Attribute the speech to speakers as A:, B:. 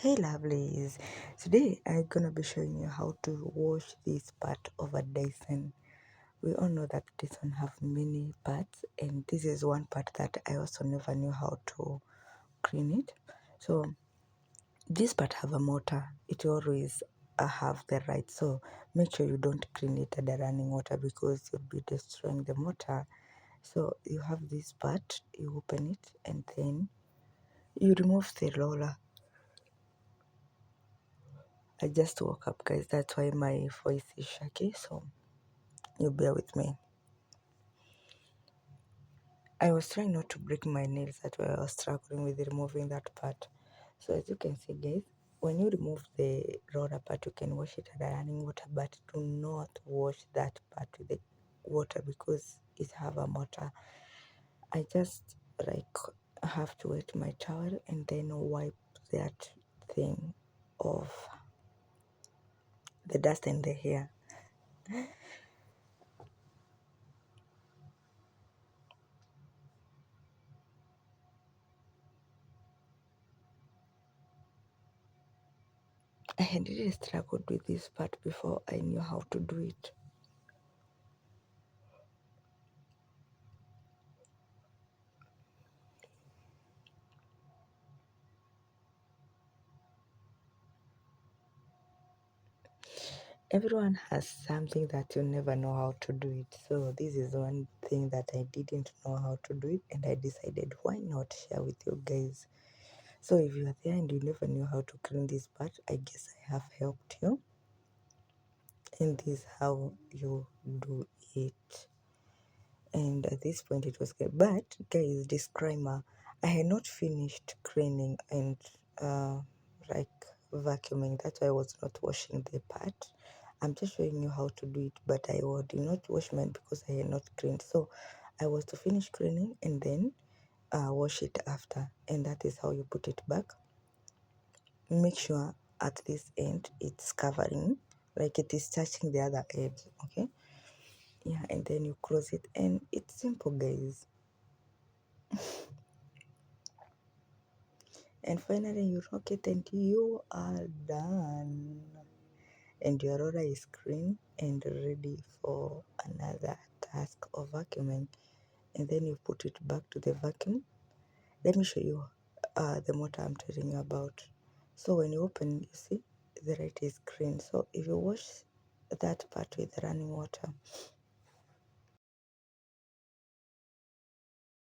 A: Hey lovelies, today I'm gonna be showing you how to wash this part of a Dyson. We all know that Dyson have many parts, and this is one part that I also never knew how to clean it. So this part have a motor, it always have the right, so make sure you don't clean it at the running water because you'll be destroying the motor. So you have this part, you open it and then you remove the roller. I just woke up, guys. That's why my voice is shaky. So you bear with me. I was trying not to break my nails. That's why I was struggling with removing that part. So as you can see, guys, when you remove the roller part, you can wash it at the running water, but do not wash that part with the water because it have a motor. I just like have to wet my towel and then wipe that thing off, the dust and the hair. I had really struggled with this part before I knew how to do it. Everyone has something that you never know how to do it. So this is one thing that I didn't know how to do it, and I decided why not share with you guys. So if you are there and you never knew how to clean this part, I guess I have helped you. And this is how you do it. And at this point it was good. But guys, disclaimer, I had not finished cleaning and like vacuuming. That's why I was not washing the part. I'm just showing you how to do it, but I did not wash mine because I had not cleaned. So I was to finish cleaning and then wash it after, and that is how you put it back. Make sure at this end it's covering, like it is touching the other edge. Okay, yeah, and then you close it, and it's simple, guys. And finally you rock it and you are done. And your roller is clean and ready for another task of vacuuming. And then you put it back to the vacuum. Let me show you the motor I'm telling you about. So when you open, you see the light is green. So if you wash that part with running water,